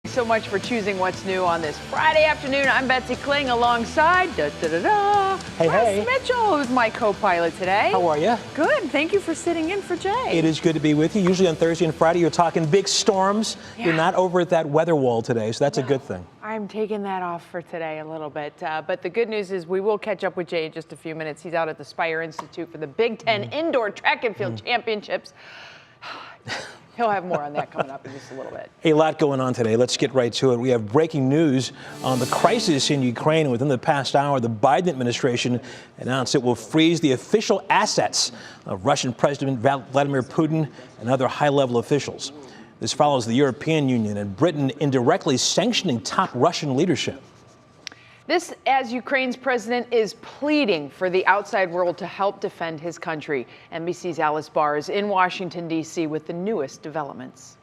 So much for choosing what's new on this Friday afternoon. I'm Betsy Kling alongside Russ Mitchell, who's my co-pilot today. How are you? Good. Thank you for sitting in for Jay. It is good to be with you. Usually on Thursday and Friday, you're talking big storms. Yeah. You're not over at that weather wall today, so that's a good thing. I'm taking that off for today a little bit. But the good news is we will catch up with Jay in just a few minutes. He's out at the Spire Institute for the Big Ten Indoor Track and Field Championships. He'll have more on that coming up in just a little bit. A lot going on today. Let's get right to it. We have breaking news on the crisis in Ukraine. Within the past hour, the Biden administration announced it will freeze the official assets of Russian President Vladimir Putin and other high-level officials. This follows the European Union and Britain indirectly sanctioning top Russian leadership. This as Ukraine's president is pleading for the outside world to help defend his country. NBC's Alice Barr is in Washington, D.C. with the newest developments.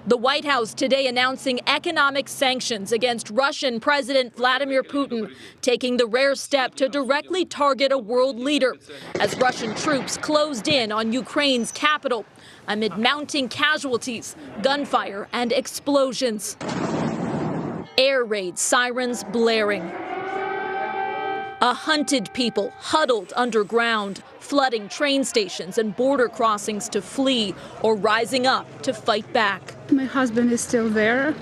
The White House today announcing economic sanctions against Russian President Vladimir Putin, taking the rare step to directly target a world leader as Russian troops closed in on Ukraine's capital amid mounting casualties, gunfire, and explosions. Air raid sirens blaring. A hunted people huddled underground, flooding train stations and border crossings to flee or rising up to fight back. My husband is still there.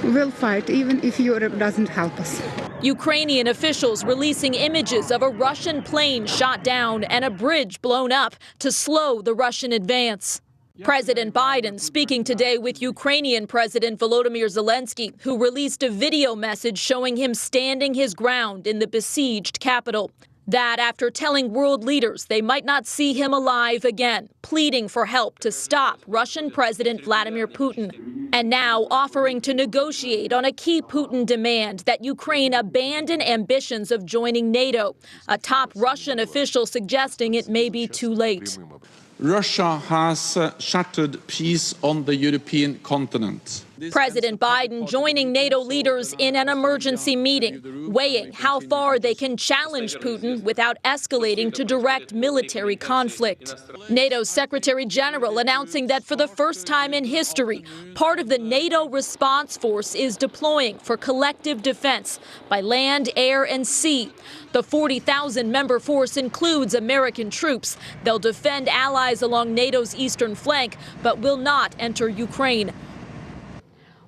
We'll fight, even if Europe doesn't help us. Ukrainian officials releasing images of a Russian plane shot down and a bridge blown up to slow the Russian advance. President Biden speaking today with Ukrainian President Volodymyr Zelensky, who released a video message showing him standing his ground in the besieged capital. That after telling world leaders they might not see him alive again, pleading for help to stop Russian President Vladimir Putin, and now offering to negotiate on a key Putin demand that Ukraine abandon ambitions of joining NATO, a top Russian official suggesting it may be too late. Russia has shattered peace on the European continent. President Biden joining NATO leaders in an emergency meeting, weighing how far they can challenge Putin without escalating to direct military conflict. NATO's Secretary General announcing that for the first time in history, part of the NATO response force is deploying for collective defense by land, air, and sea. The 40,000-member force includes American troops. They'll defend allies along NATO's eastern flank, but will not enter Ukraine.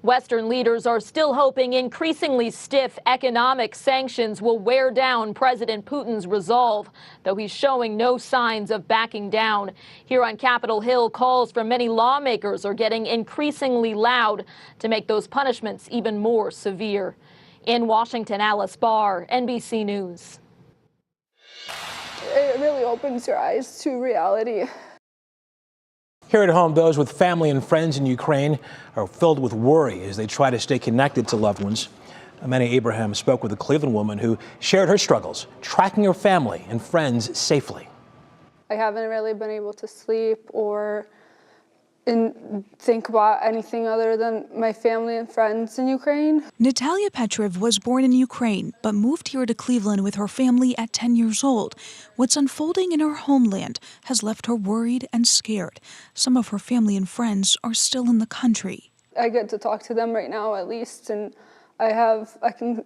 Western leaders are still hoping increasingly stiff economic sanctions will wear down President Putin's resolve, though he's showing no signs of backing down. Here on Capitol Hill, calls from many lawmakers are getting increasingly loud to make those punishments even more severe. In Washington, Alice Barr, NBC News. It really opens your eyes to reality. Here at home, those with family and friends in Ukraine are filled with worry as they try to stay connected to loved ones. Amanda Abraham spoke with a Cleveland woman who shared her struggles, tracking her family and friends safely. I haven't really been able to sleep or think about anything other than my family and friends in Ukraine. Natalia Petrev was born in Ukraine, but moved here to Cleveland with her family at 10 years old. What's unfolding in her homeland has left her worried and scared. Some of her family and friends are still in the country. I get to talk to them right now at least, and I can,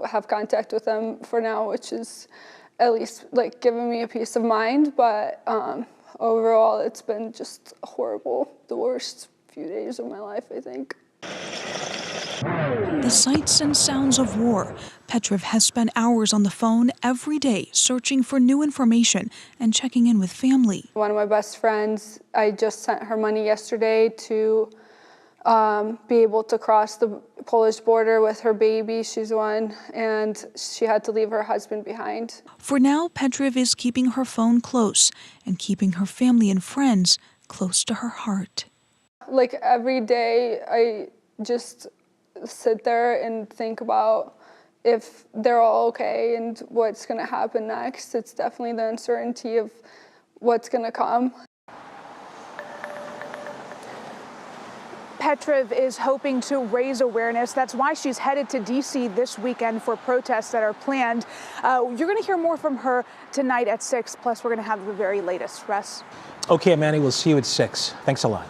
have contact with them for now, which is at least like giving me a peace of mind, but overall, it's been just horrible. The worst few days of my life, I think. The sights and sounds of war. Petriv has spent hours on the phone every day searching for new information and checking in with family. One of my best friends, I just sent her money yesterday to be able to cross the Polish border with her baby. She's one, and she had to leave her husband behind. For now, Petriv is keeping her phone close and keeping her family and friends close to her heart. Like every day, I just sit there and think about if they're all okay and what's going to happen next. It's definitely the uncertainty of what's going to come. Petriv is hoping to raise awareness. That's why she's headed to D.C. this weekend for protests that are planned. You're going to hear more from her tonight at 6. Plus, we're going to have the very latest. Russ? Okay, Manny, we'll see you at 6. Thanks a lot.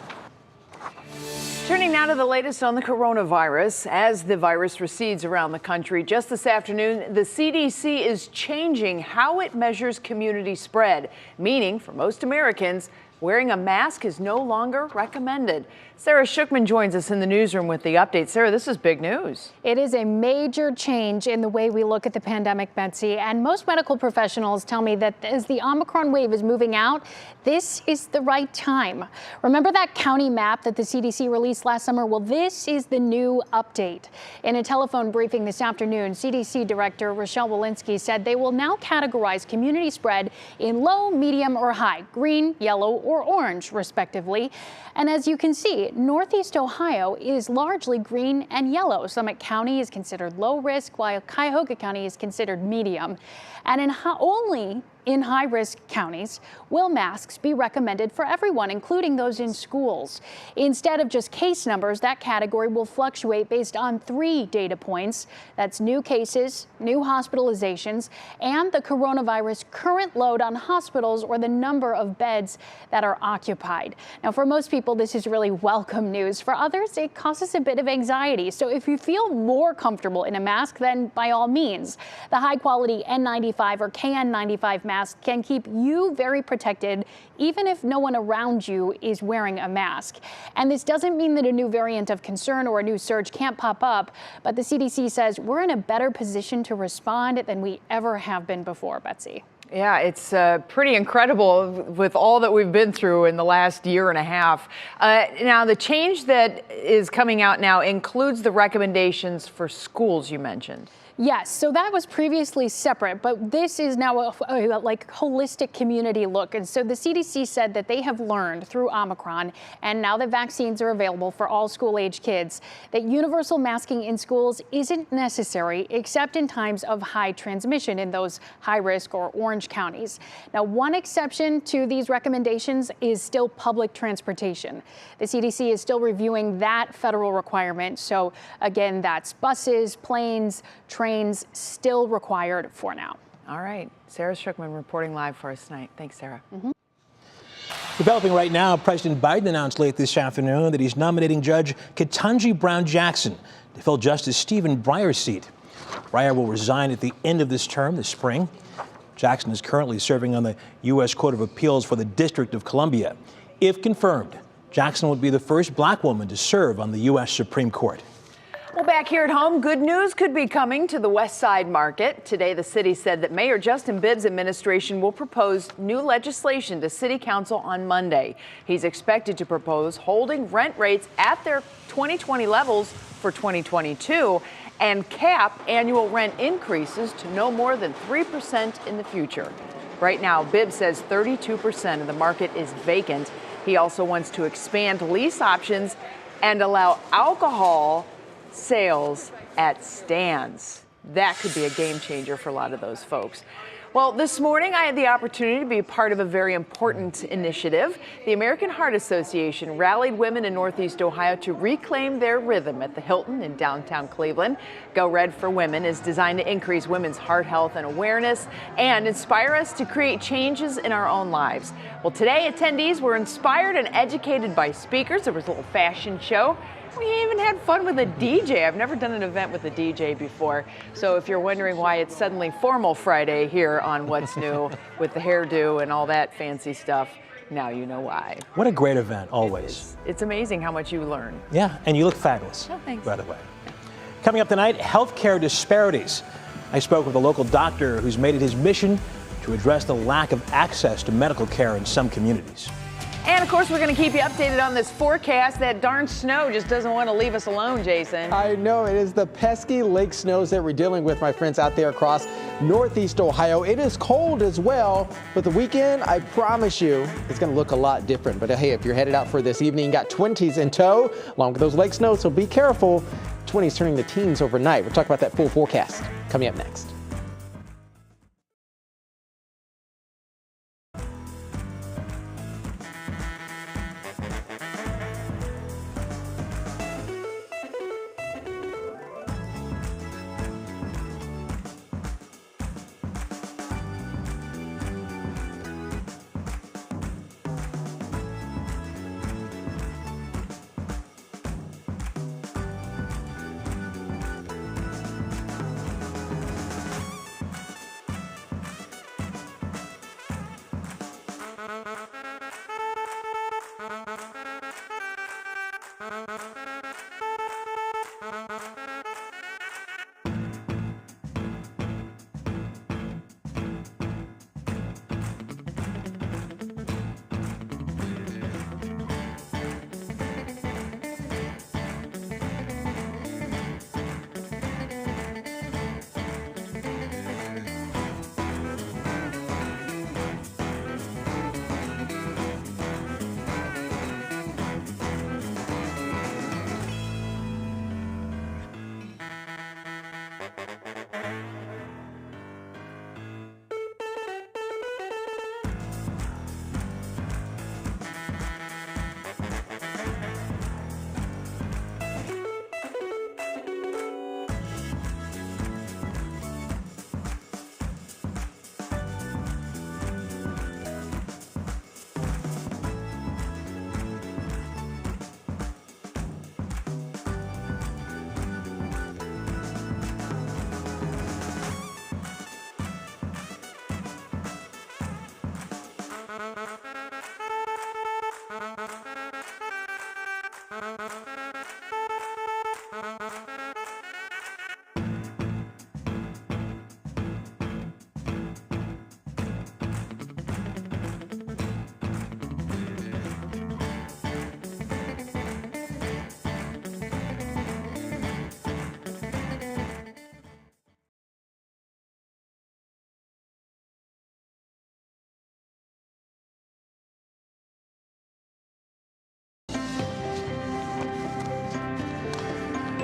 Turning now to the latest on the coronavirus. As the virus recedes around the country, just this afternoon, the CDC is changing how it measures community spread, meaning for most Americans, wearing a mask is no longer recommended. Sarah Shookman joins us in the newsroom with the update. Sarah, this is big news. It is a major change in the way we look at the pandemic, Betsy, and most medical professionals tell me that as the Omicron wave is moving out, this is the right time. Remember that county map that the CDC released last summer? Well, this is the new update. In a telephone briefing this afternoon, CDC Director Rochelle Walensky said they will now categorize community spread in low, medium, or high, green, yellow, or orange, respectively. And as you can see, Northeast Ohio is largely green and yellow. Summit County is considered low risk, while Cuyahoga County is considered medium. And only in high-risk counties will masks be recommended for everyone, including those in schools. Instead of just case numbers, that category will fluctuate based on 3 data points. That's new cases, new hospitalizations, and the coronavirus current load on hospitals or the number of beds that are occupied. Now, for most people, this is really welcome news. For others, it causes a bit of anxiety. So if you feel more comfortable in a mask, then by all means, the high-quality N95 or KN95 mask can keep you very protected, even if no one around you is wearing a mask. And this doesn't mean that a new variant of concern or a new surge can't pop up, but the CDC says we're in a better position to respond than we ever have been before, Betsy. Yeah, it's pretty incredible with all that we've been through in the last year and a half. Now, the change that is coming out now includes the recommendations for schools you mentioned. Yes, so that was previously separate, but this is now a like holistic community look. And so the CDC said that they have learned through Omicron, and now that vaccines are available for all school-age kids, that universal masking in schools isn't necessary except in times of high transmission in those high-risk or orange counties. Now, one exception to these recommendations is still public transportation. The CDC is still reviewing that federal requirement. So again, that's buses, planes, trains still required for now. All right. Sarah Shookman reporting live for us tonight. Thanks, Sarah. Developing right now, President Biden announced late this afternoon that he's nominating Judge Ketanji Brown Jackson to fill Justice Stephen Breyer's seat. Breyer will resign at the end of this term this spring. Jackson is currently serving on the U.S. Court of Appeals for the District of Columbia. If confirmed, Jackson would be the first black woman to serve on the U.S. Supreme Court. Well, back here at home, good news could be coming to the West Side Market. Today, the city said that Mayor Justin Bibb's administration will propose new legislation to City Council on Monday. He's expected to propose holding rent rates at their 2020 levels for 2022 and cap annual rent increases to no more than 3% in the future. Right now, Bibb says 32% of the market is vacant. He also wants to expand lease options and allow alcohol sales at stands. That could be a game changer for a lot of those folks. Well, this morning I had the opportunity to be a part of a very important initiative. The American Heart Association rallied women in Northeast Ohio to reclaim their rhythm at the Hilton in downtown Cleveland. Go Red for Women is designed to increase women's heart health and awareness and inspire us to create changes in our own lives. Well, today attendees were inspired and educated by speakers. There was a little fashion show. We even had fun with a DJ. I've never done an event with a DJ before. So if you're wondering why it's suddenly Formal Friday here on What's New with the hairdo and all that fancy stuff, now you know why. What a great event, always. It's amazing how much you learn. Yeah, and you look fabulous, Oh, thanks. by the way. Coming up tonight, healthcare disparities. I spoke with a local doctor who's made it his mission to address the lack of access to medical care in some communities. And of course, we're going to keep you updated on this forecast. That darn snow just doesn't want to leave us alone, Jason. I know, it is the pesky lake snows that we're dealing with, my friends, out there across Northeast Ohio. It is cold as well, but the weekend, I promise you, it's going to look a lot different. But hey, if you're headed out for this evening, you got 20s in tow, along with those lake snows, so be careful. 20s turning the teens overnight. We'll talk about that full forecast coming up next.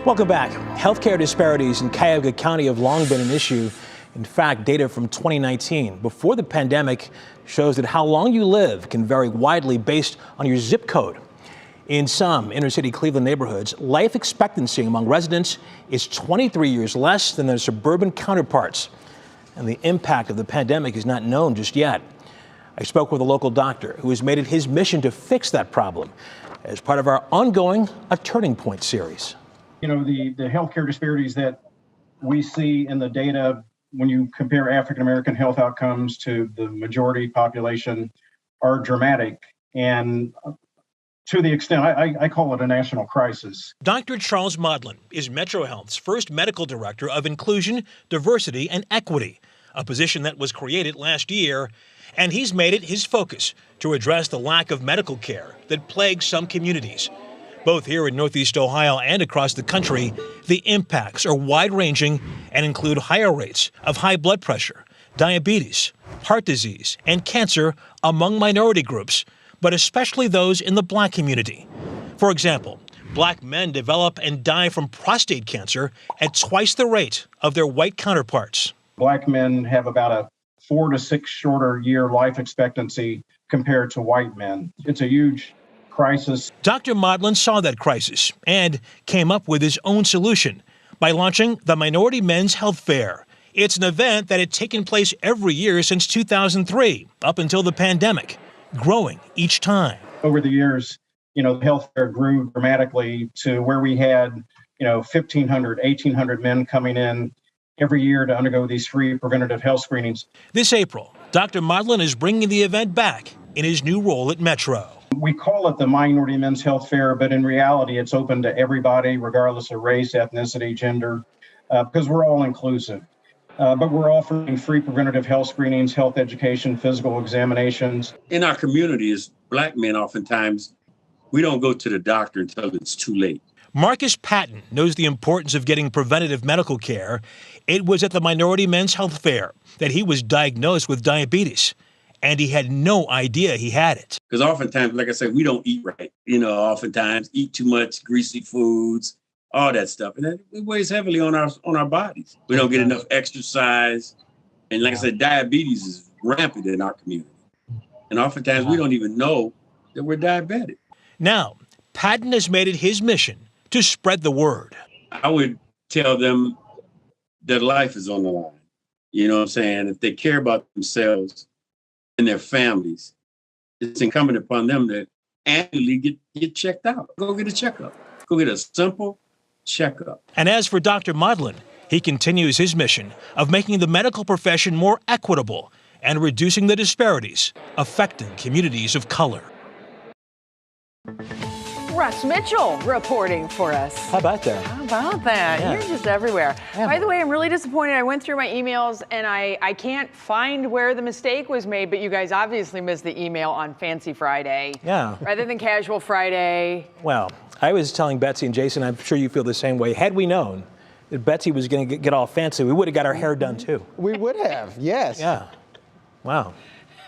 Welcome back. Healthcare disparities in Cuyahoga County have long been an issue. In fact, data from 2019, before the pandemic, shows that how long you live can vary widely based on your zip code. In some inner-city Cleveland neighborhoods, life expectancy among residents is 23 years less than their suburban counterparts. And the impact of the pandemic is not known just yet. I spoke with a local doctor who has made it his mission to fix that problem as part of our ongoing A Turning Point series. You know, the healthcare disparities that we see in the data when you compare African-American health outcomes to the majority population are dramatic. And to the extent, I call it a national crisis. Dr. Charles Modlin is Metro Health's first medical director of inclusion, diversity, and equity, a position that was created last year. And he's made it his focus to address the lack of medical care that plagues some communities. Both here in Northeast Ohio and across the country, the impacts are wide-ranging and include higher rates of high blood pressure, diabetes, heart disease, and cancer among minority groups, but especially those in the Black community. For example, Black men develop and die from prostate cancer at twice the rate of their white counterparts. Black men have about a 4 to 6 shorter year life expectancy compared to white men. It's a huge crisis. Dr. Modlin saw that crisis and came up with his own solution by launching the Minority Men's Health Fair. It's an event that had taken place every year since 2003, up until the pandemic, growing each time. Over the years, the health fair grew dramatically to where we had, 1,500, 1,800 men coming in every year to undergo these free preventative health screenings. This April, Dr. Modlin is bringing the event back in his new role at Metro. We call it the Minority Men's Health Fair, but in reality, it's open to everybody, regardless of race, ethnicity, gender, because we're all inclusive. But we're offering free preventative health screenings, health education, physical examinations. In our community, as Black men, oftentimes, we don't go to the doctor until it's too late. Marcus Patton knows the importance of getting preventative medical care. It was at the Minority Men's Health Fair that he was diagnosed with diabetes, and he had no idea he had it. Because oftentimes, like I said, we don't eat right. Oftentimes eat too much greasy foods, all that stuff. And it weighs heavily on our bodies. We don't get enough exercise. And like I said, diabetes is rampant in our community. And oftentimes we don't even know that we're diabetic. Now, Patton has made it his mission to spread the word. I would tell them that life is on the line. You know what I'm saying? If they care about themselves and their families, it's incumbent upon them to annually get checked out. Go get a checkup. Go get a simple checkup. And as for Dr. Modlin, he continues his mission of making the medical profession more equitable and reducing the disparities affecting communities of color. Russ Mitchell reporting for us. How about that? How about that? Yeah. You're just everywhere. Yeah. By the way, I'm really disappointed. I went through my emails and I can't find where the mistake was made, but you guys obviously missed the email on Fancy Friday. Yeah. Rather than Casual Friday. Well, I was telling Betsy and Jason, I'm sure you feel the same way. Had we known that Betsy was going to get all fancy, we would have got our hair done too. We would have, yes. Yeah. Wow.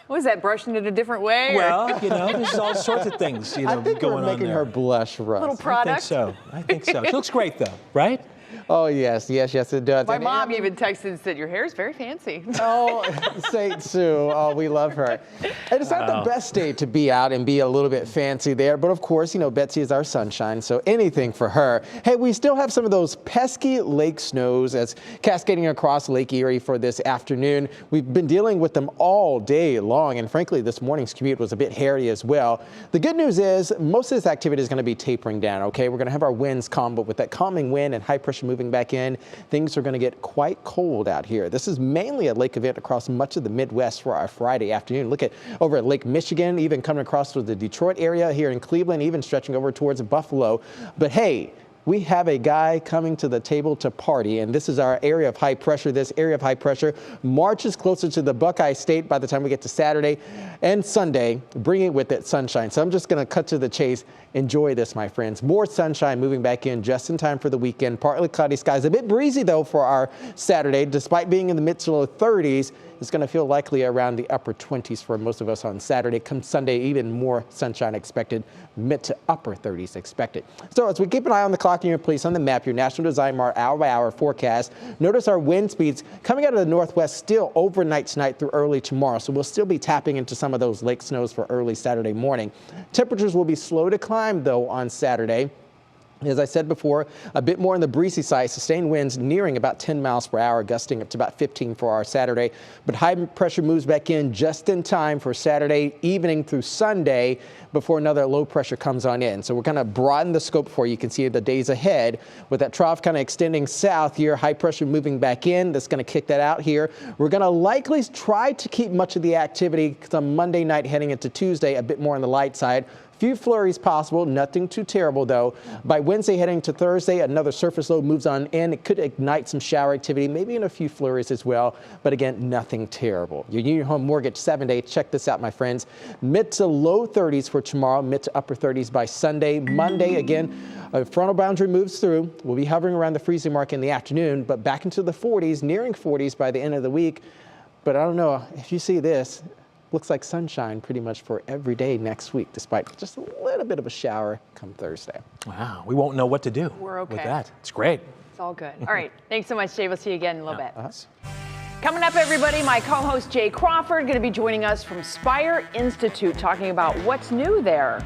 Was that brushing it a different way? Well, there's all sorts of things, I think going we're on making there. her blush, Russ. Little product. I think so. She looks great though, right? Oh, yes, it does. My And mom even texted and said, your hair is very fancy. Oh, Saint Sue. Oh, we love her. And it's not the best day to be out and be a little bit fancy there. But of course, Betsy is our sunshine, so anything for her. Hey, we still have some of those pesky lake snows as cascading across Lake Erie for this afternoon. We've been dealing with them all day long. And frankly, this morning's commute was a bit hairy as well. The good news is most of this activity is going to be tapering down, okay? We're going to have our winds calm, but with that calming wind and high pressure moving back in, things are going to get quite cold out here. This is mainly a lake event across much of the Midwest for our Friday afternoon. Look at over at Lake Michigan, even coming across to the Detroit area here in Cleveland, even stretching over towards Buffalo. But hey, we have a guy coming to the table to party, and this is our area of high pressure. This area of high pressure marches closer to the Buckeye State by the time we get to Saturday and Sunday, bringing with it sunshine. So I'm just going to cut to the chase. Enjoy this, my friends. More sunshine moving back in just in time for the weekend. Partly cloudy skies. A bit breezy, though, for our Saturday. Despite being in the mid to low 30s, it's going to feel likely around the upper 20s for most of us on Saturday. Come Sunday, even more sunshine expected. Mid to upper 30s expected. So as we keep an eye on the clock and your place on the map, your National Design Mart hour-by-hour forecast, notice our wind speeds coming out of the northwest still overnight tonight through early tomorrow. So we'll still be tapping into some of those lake snows for early Saturday morning. Temperatures will be slow to climb, though, on Saturday. As I said before, a bit more on the breezy side, sustained winds nearing about 10 miles per hour, gusting up to about 15 for our Saturday. But high pressure moves back in just in time for Saturday evening through Sunday before another low pressure comes on in. So we're going to broaden the scope for you. You can see the days ahead with that trough kind of extending south here, high pressure moving back in. That's going to kick that out here. We're going to likely try to keep much of the activity on Monday night heading into Tuesday, a bit more on the light side. Few flurries possible, nothing too terrible though. By Wednesday heading to Thursday, another surface low moves on in. It could ignite some shower activity, maybe in a few flurries as well. But again, nothing terrible. Your Union Home Mortgage 7-day, check this out, my friends. Mid to low 30s for tomorrow, mid to upper 30s by Sunday. Monday, again, a frontal boundary moves through. We'll be hovering around the freezing mark in the afternoon, but back into the 40s, nearing 40s by the end of the week. But I don't know if you see this. Looks like sunshine pretty much for every day next week, despite just a little bit of a shower come Thursday. Wow, we won't know what to do with that. It's great. It's all good. All right, thanks so much, Jay. We'll see you again in a little bit. Coming up, everybody, my co-host Jay Crawford going to be joining us from Spire Institute, talking about what's new there.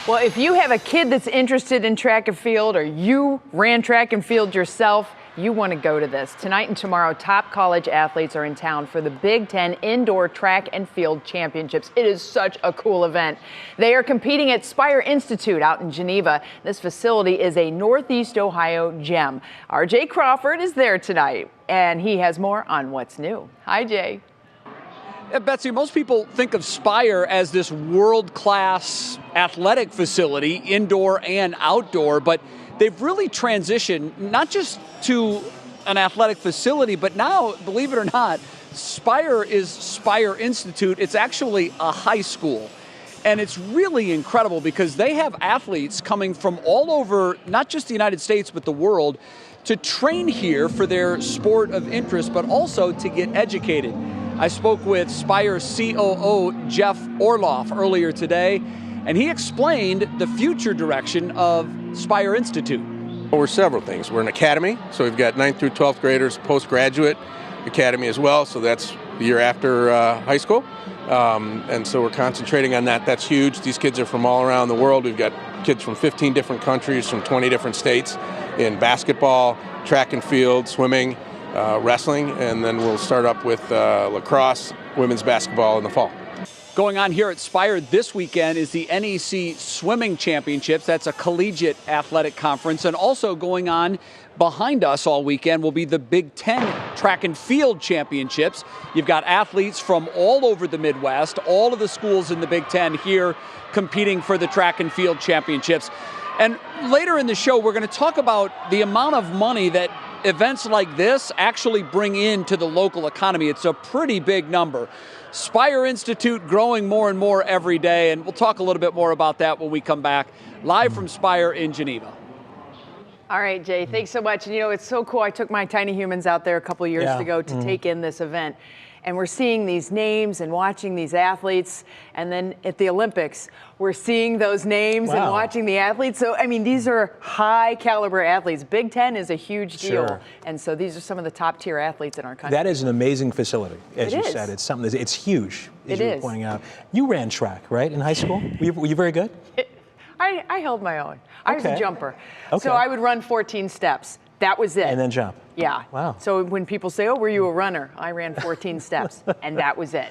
Well, if you have a kid that's interested in track and field, or you ran track and field yourself, you want to go to this. Tonight and tomorrow, top college athletes are in town for the Big Ten Indoor Track and Field Championships. It is such a cool event. They are competing at Spire Institute out in Geneva. This facility is a Northeast Ohio gem. Our Jay Crawford is there tonight, and he has more on what's new. Hi, Jay. Betsy, most people think of Spire as this world-class athletic facility, indoor and outdoor, but they've really transitioned not just to an athletic facility, but now, believe it or not, Spire is Spire Institute. It's actually a high school. And it's really incredible because they have athletes coming from all over, not just the United States, but the world, to train here for their sport of interest, but also to get educated. I spoke with Spire COO Jeff Orloff earlier today, and he explained the future direction of Spire Institute. Well, we're several things. We're an academy, so we've got 9th through 12th graders, postgraduate academy as well, so that's the year after high school. And so we're concentrating on that. That's huge. These kids are from all around the world. We've got kids from 15 different countries, from 20 different states, in basketball, track and field, swimming, wrestling, and then we'll start up with lacrosse, women's basketball in the fall. Going on here at Spire this weekend is the NEC Swimming Championships. That's a collegiate athletic conference. And also going on behind us all weekend will be the Big Ten Track and Field Championships. You've got athletes from all over the Midwest, all of the schools in the Big Ten here competing for the Track and Field Championships. And later in the show, we're going to talk about the amount of money that events like this actually bring into the local economy. It's a pretty big number. Spire Institute growing more and more every day, and we'll talk a little bit more about that when we come back. Live from Spire in Geneva. All right, Jay, thanks so much. And you know, it's so cool. I took my tiny humans out there a couple years ago to take in this event. And we're seeing these names and watching these athletes. And then at the Olympics, we're seeing those names and watching the athletes. So, I mean, these are high caliber athletes. Big Ten is a huge deal. Sure. And so these are some of the top tier athletes in our country. That is an amazing facility, as you said. It's something, it's huge, as you were pointing out. You ran track, right, in high school? Were you very good? I held my own. I was a jumper. Okay. So I would run 14 steps. That was it. And then jump. Yeah. Wow. So when people say, oh, were you a runner? I ran 14 steps, and that was it.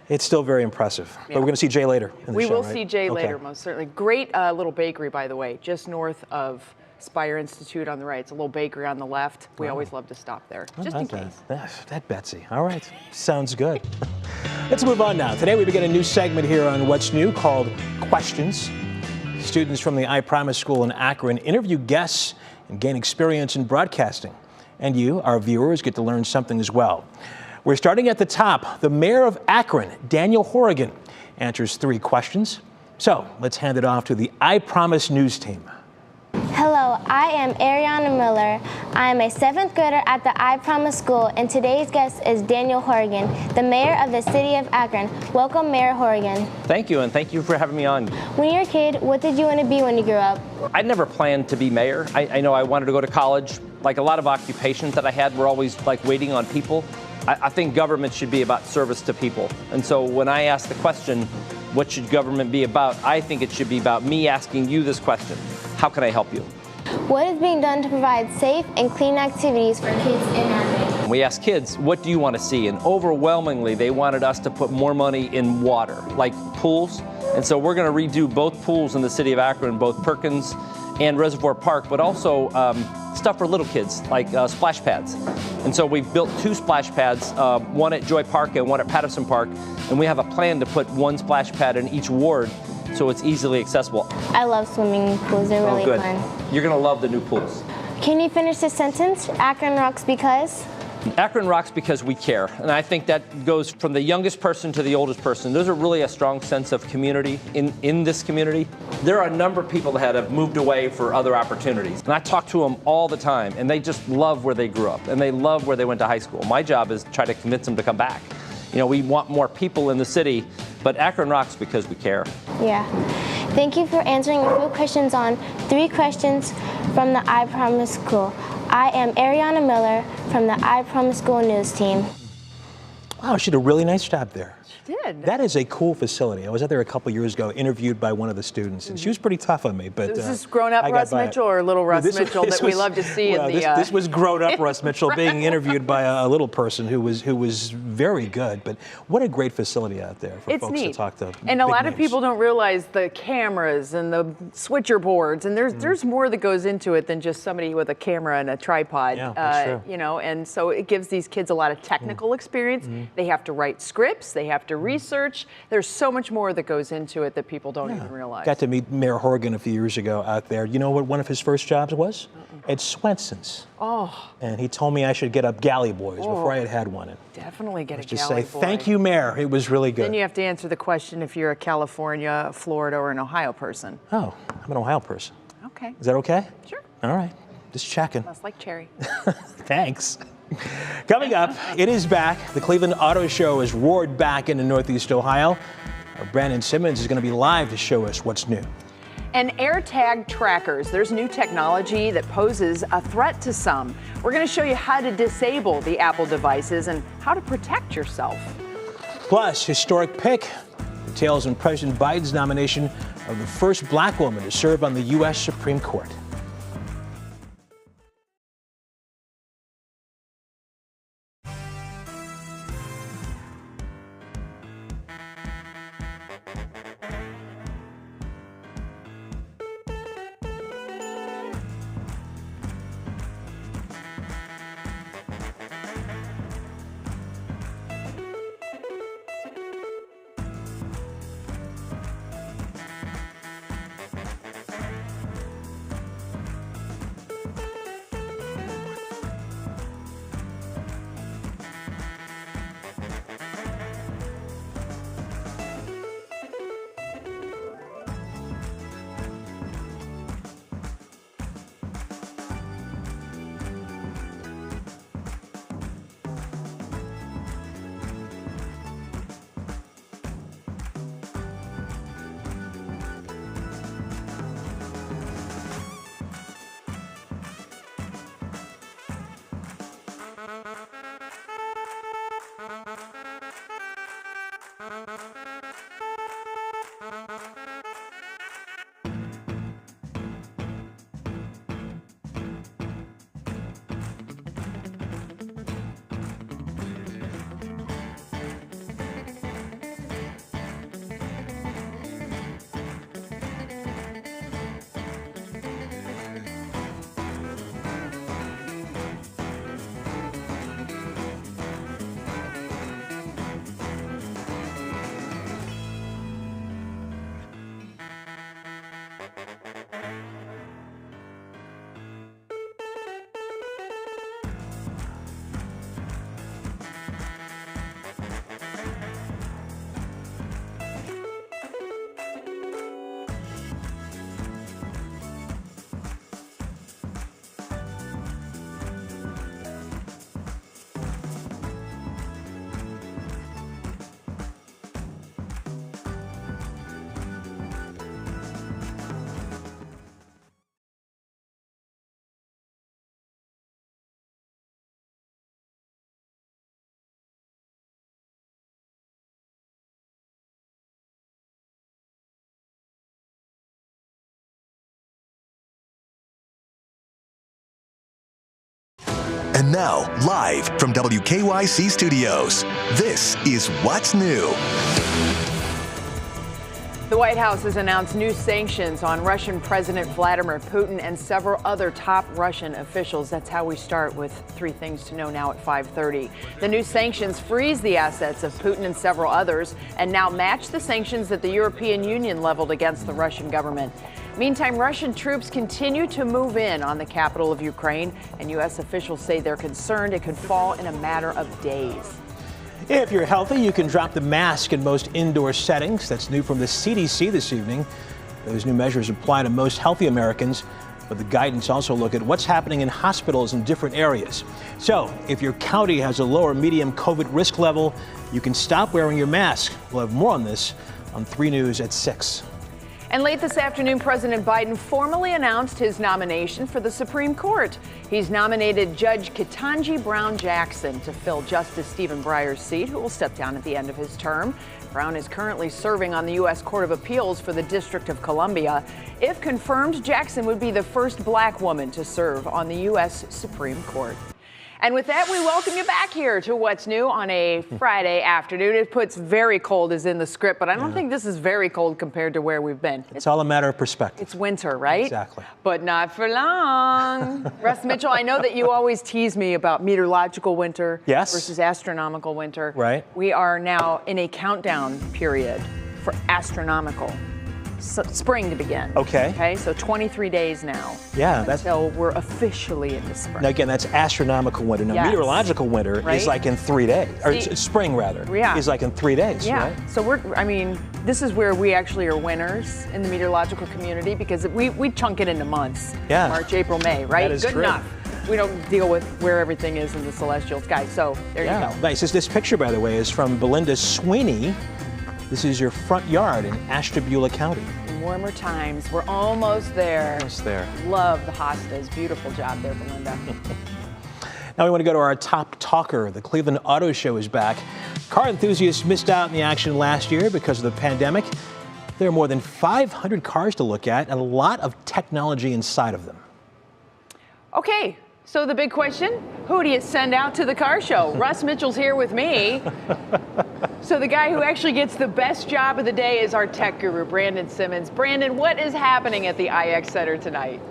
It's still very impressive. But we're going to see Jay later in the We show, will right? see Jay later, most certainly. Great little bakery, by the way, just north of Spire Institute on the right. It's a little bakery on the left. We always love to stop there, just in case. That Betsy. All right. Sounds good. Let's move on now. Today we begin a new segment here on What's New called Questions. Students from the I Promise School in Akron interview guests and gain experience in broadcasting. And you, our viewers, get to learn something as well. We're starting at the top. The mayor of Akron, Daniel Horrigan, answers 3 questions. So let's hand it off to the I Promise News team. Hello, I am Ariana Miller. I am a 7th grader at the I Promise School, and today's guest is Daniel Horrigan, the mayor of the city of Akron. Welcome, Mayor Horrigan. Thank you, and thank you for having me on. When you were a kid, what did you want to be when you grew up? I never planned to be mayor. I know I wanted to go to college. Like a lot of occupations that I had were always like waiting on people. I think government should be about service to people. And so when I ask the question, what should government be about? I think it should be about me asking you this question. How can I help you? What is being done to provide safe and clean activities for kids in Akron? We asked kids, what do you want to see? And overwhelmingly, they wanted us to put more money in water, like pools. And so we're going to redo both pools in the city of Akron, both Perkins and Reservoir Park, but also stuff for little kids, like splash pads. And so we've built 2 splash pads, one at Joy Park and one at Patterson Park. And we have a plan to put 1 splash pad in each ward so it's easily accessible. I love swimming pools, they're really fun. You're going to love the new pools. Can you finish this sentence? Akron rocks because? Akron rocks because we care. And I think that goes from the youngest person to the oldest person. There's really a strong sense of community in this community. There are a number of people that have moved away for other opportunities. And I talk to them all the time, and they just love where they grew up, and they love where they went to high school. My job is to try to convince them to come back. You know, we want more people in the city, but Akron rocks because we care. Yeah. Thank you for answering a few questions on 3 questions from the I Promise School. I am Ariana Miller from the I Promise School News team. Wow, she did a really nice job there. She did. That is a cool facility. I was out there a couple years ago, interviewed by one of the students, and she was pretty tough on me. But is this grown-up Russ Mitchell or little Russ Mitchell that we love to see in the? This was grown-up Russ Mitchell Right. being interviewed by a little person who was very good. But what a great facility out there for folks to talk to. And a lot names. of people don't realize the cameras and the switcher boards, and there's more that goes into it than just somebody with a camera and a tripod. Yeah, that's true. You know, and so it gives these kids a lot of technical experience. They have to write scripts. They have to research. There's so much more that goes into it that people don't even realize. Got to meet Mayor Horgan a few years ago out there. You know what one of his first jobs was? At Swenson's. Oh. And he told me I should get up Galley Boys before I had one. And definitely get a just Galley say, Boy. thank you, Mayor. It was really good. Then you have to answer the question if you're a California, Florida, or an Ohio person. Oh, I'm an Ohio person. Okay. Is that okay? Sure. All right. Just checking. Smells like cherry. Thanks. Coming up, it is back. The Cleveland Auto Show has roared back into Northeast Ohio. Our Brandon Simmons is going to be live to show us what's new. And AirTag trackers. There's new technology that poses a threat to some. We're going to show you how to disable the Apple devices and how to protect yourself. Plus, historic pick details on President Biden's nomination of the first black woman to serve on the U.S. Supreme Court. And now, live from WKYC Studios, this is What's New. The White House has announced new sanctions on Russian President Vladimir Putin and several other top Russian officials. That's how we start with three things to know now at 5:30. The new sanctions freeze the assets of Putin and several others and now match the sanctions that the European Union leveled against the Russian government. Meantime, Russian troops continue to move in on the capital of Ukraine, and U.S. officials say they're concerned it could fall in a matter of days. If you're healthy, you can drop the mask in most indoor settings. That's new from the CDC this evening. Those new measures apply to most healthy Americans, but the guidance also look at what's happening in hospitals in different areas. So if your county has a low or medium COVID risk level, you can stop wearing your mask. We'll have more on this on 3 News at 6. And late this afternoon, President Biden formally announced his nomination for the Supreme Court. He's nominated Judge Ketanji Brown Jackson to fill Justice Stephen Breyer's seat, who will step down at the end of his term. Brown is currently serving on the U.S. Court of Appeals for the District of Columbia. If confirmed, Jackson would be the first black woman to serve on the U.S. Supreme Court. And with that, we welcome you back here to What's New on a Friday afternoon. It puts very cold is in the script, but I don't think this is very cold compared to where we've been. It's all a matter of perspective. It's winter, right? Exactly. But not for long. Russ Mitchell, I know that you always tease me about meteorological winter versus astronomical winter. Right. We are now in a countdown period for astronomical spring to begin. Okay, so 23 days now. Yeah, until we're officially into spring. Now again, that's astronomical winter. Now meteorological winter is like in 3 days, or spring rather. Yeah. Is like in 3 days. Yeah. Right? So this is where we actually are winners in the meteorological community because we chunk it into months. Yeah. March, April, May, right? That is Good true. enough. We don't deal with where everything is in the celestial sky. So there you go. Nice. This picture, by the way, is from Belinda Sweeney. This is your front yard in Ashtabula County. In warmer times. We're almost there. Almost there. Love the hostas. Beautiful job there, Belinda. Now we want to go to our top talker. The Cleveland Auto Show is back. Car enthusiasts missed out in the action last year because of the pandemic. There are more than 500 cars to look at and a lot of technology inside of them. Okay. So the big question, who do you send out to the car show? Russ Mitchell's here with me. So the guy who actually gets the best job of the day is our tech guru, Brandon Simmons. Brandon, what is happening at the IX Center tonight?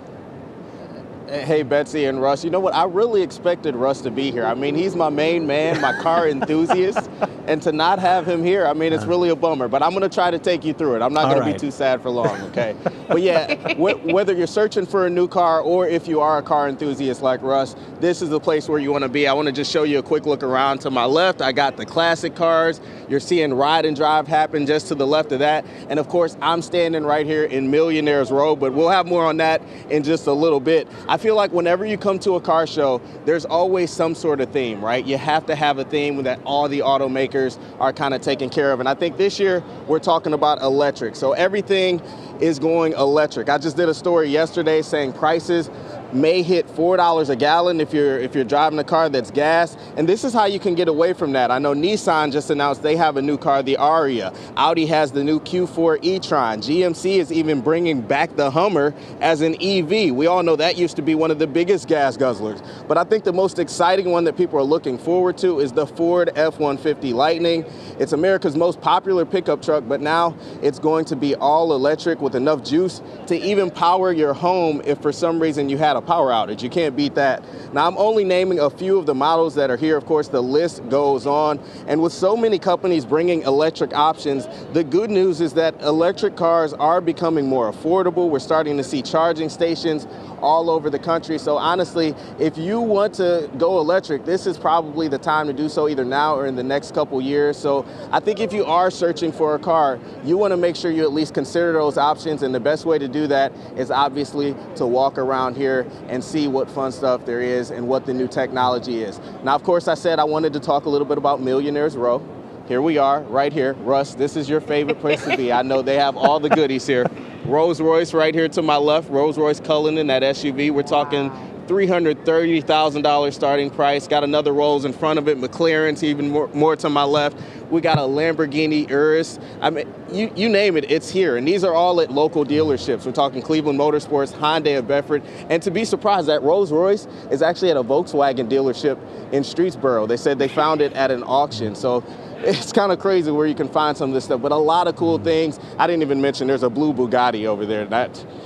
Hey, Betsy and Russ. You know what? I really expected Russ to be here. I mean, he's my main man, my car enthusiast. And to not have him here, I mean, it's really a bummer. But I'm going to try to take you through it. I'm not going to be too sad for long, okay? But yeah, whether you're searching for a new car or if you are a car enthusiast like Russ, this is the place where you want to be. I want to just show you a quick look around. To my left, I got the classic cars. You're seeing ride and drive happen just to the left of that. And of course, I'm standing right here in Millionaires Row, but we'll have more on that in just a little bit. I feel like whenever you come to a car show, there's always some sort of theme, right? You have to have a theme that all the automakers are kind of taking care of. And I think this year we're talking about electric. So everything is going electric. I just did a story yesterday saying prices may hit $4 a gallon if you're driving a car that's gas. And this is how you can get away from that. I know Nissan just announced they have a new car, the Aria. Audi has the new Q4 e-tron. GMC is even bringing back the Hummer as an EV. We all know that used to be one of the biggest gas guzzlers. But I think the most exciting one that people are looking forward to is the Ford F-150 Lightning. It's America's most popular pickup truck, but now it's going to be all electric with enough juice to even power your home if for some reason you had a power outage. You can't beat that. Now, I'm only naming a few of the models that are here. Of course, the list goes on. And with so many companies bringing electric options, the good news is that electric cars are becoming more affordable. We're starting to see charging stations all over the country. So honestly, if you want to go electric, this is probably the time to do so, either now or in the next couple years. So I think if you are searching for a car, you want to make sure you at least consider those options. And the best way to do that is obviously to walk around here and see what fun stuff there is and what the new technology is. Now, of course, I said I wanted to talk a little bit about Millionaires Row. Here we are, right here. Russ, this is your favorite place to be. I know they have all the goodies here. Rolls Royce right here to my left, Rolls Royce Cullinan, that SUV. We're talking $330,000 starting price. Got another Rolls in front of it, McLaren's even more to my left. We got a Lamborghini Urus. I mean, you name it, it's here. And these are all at local dealerships. We're talking Cleveland Motorsports, Hyundai of Bedford. And to be surprised, that Rolls Royce is actually at a Volkswagen dealership in Streetsboro. They said they found it at an auction. So it's kind of crazy where you can find some of this stuff, but a lot of cool things. I didn't even mention there's a blue Bugatti over there.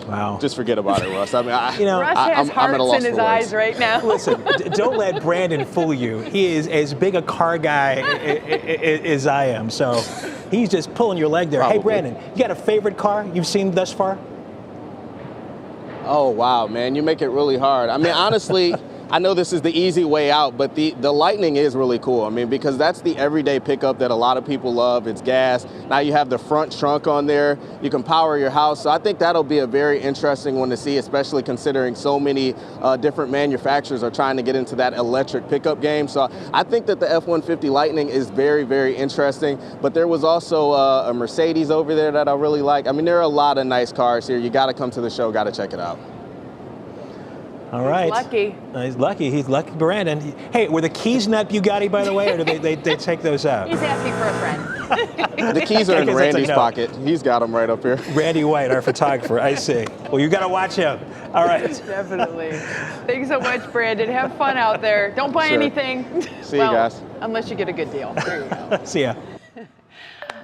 Wow. Just forget about it, Russ. I mean, Russ has hearts in his eyes right now. Listen, don't let Brandon fool you. He is as big a car guy as I am, so he's just pulling your leg there. Probably. Hey, Brandon, you got a favorite car you've seen thus far? Oh, wow, man. You make it really hard. I mean, honestly, I know this is the easy way out, but the Lightning is really cool. I mean, because that's the everyday pickup that a lot of people love. It's gas. Now you have the front trunk on there. You can power your house. So I think that'll be a very interesting one to see, especially considering so many different manufacturers are trying to get into that electric pickup game. So I think that the F-150 Lightning is very, very interesting. But there was also a Mercedes over there that I really like. I mean, there are a lot of nice cars here. You got to come to the show, got to check it out. All right. He's lucky. He's lucky. He's lucky, Brandon. Hey, were the keys in that Bugatti, by the way, or did they take those out? He's asking for a friend. The keys are in Randy's pocket. He's got them right up here. Randy White, our photographer. I see. Well, you got to watch him. All right. Definitely. Thanks so much, Brandon. Have fun out there. Don't buy anything. See you guys. Unless you get a good deal. There you go. See ya.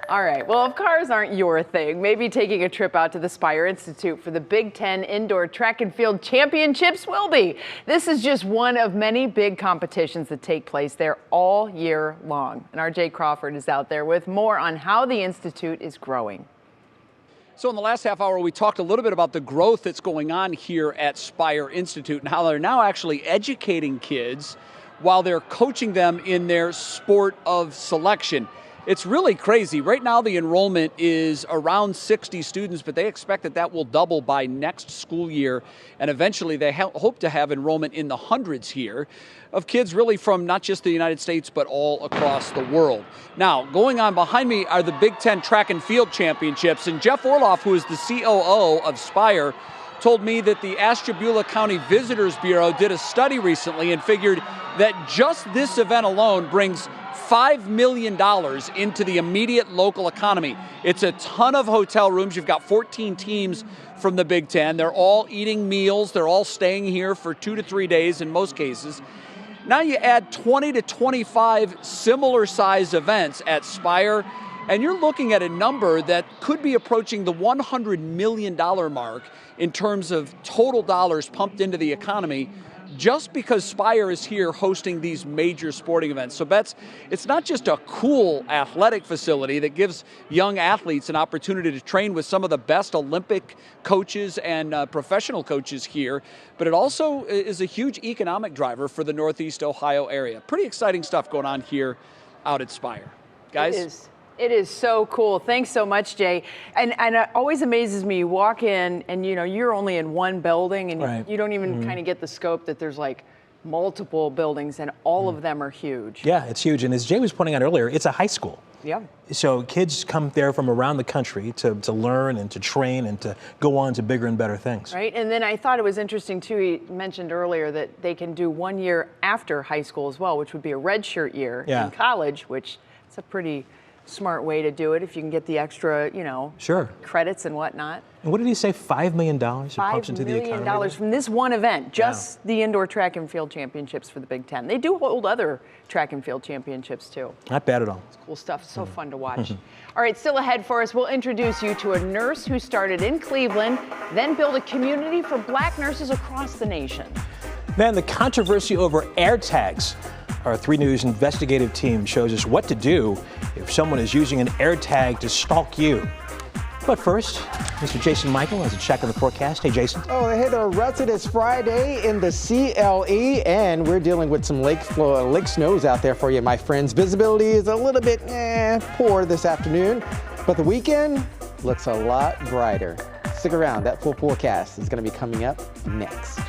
All right. Well, if cars aren't your thing, maybe taking a trip out to the Spire Institute for the Big Ten Indoor Track and Field Championships will be. This is just one of many big competitions that take place there all year long. And RJ Crawford is out there with more on how the Institute is growing. So in the last half hour, we talked a little bit about the growth that's going on here at Spire Institute and how they're now actually educating kids while they're coaching them in their sport of selection. It's really crazy. Right now, the enrollment is around 60 students, but they expect that will double by next school year. And eventually, they hope to have enrollment in the hundreds here of kids really from not just the United States, but all across the world. Now, going on behind me are the Big Ten Track and Field Championships. And Jeff Orloff, who is the COO of Spire, told me that the Ashtabula County Visitors Bureau did a study recently and figured that just this event alone brings $5 million into the immediate local economy. It's a ton of hotel rooms. You've got 14 teams from the Big Ten. They're all eating meals. They're all staying here for 2 to 3 days in most cases. Now you add 20 to 25 similar size events at Spire, and you're looking at a number that could be approaching the $100 million mark in terms of total dollars pumped into the economy just because Spire is here hosting these major sporting events. So Bets, it's not just a cool athletic facility that gives young athletes an opportunity to train with some of the best Olympic coaches and professional coaches here, but it also is a huge economic driver for the Northeast Ohio area. Pretty exciting stuff going on here out at Spire. Guys? It is so cool. Thanks so much, Jay. And it always amazes me. You walk in and, you're only in one building and you don't even kind of get the scope that there's like multiple buildings and all of them are huge. Yeah, it's huge. And as Jay was pointing out earlier, it's a high school. Yeah. So kids come there from around the country to learn and to train and to go on to bigger and better things. Right. And then I thought it was interesting, too, he mentioned earlier that they can do 1 year after high school as well, which would be a redshirt year in college, which is a pretty smart way to do it if you can get the extra, credits and whatnot. And what did he say, $5 million pumps into the economy? $5 million from this one event, just the Indoor Track and Field Championships for the Big Ten. They do hold other track and field championships, too. Not bad at all. It's cool stuff. So fun to watch. All right, still ahead for us, we'll introduce you to a nurse who started in Cleveland, then built a community for black nurses across the nation. Then the controversy over AirTags. Our 3 News investigative team shows us what to do if someone is using an AirTag to stalk you. But first, Mr. Jason Michael has a check on the forecast. Hey, Jason. Oh, hey there, Russ. It is Friday in the CLE, and we're dealing with some lake snows out there for you, my friends. Visibility is a little bit poor this afternoon, but the weekend looks a lot brighter. Stick around. That full forecast is going to be coming up next.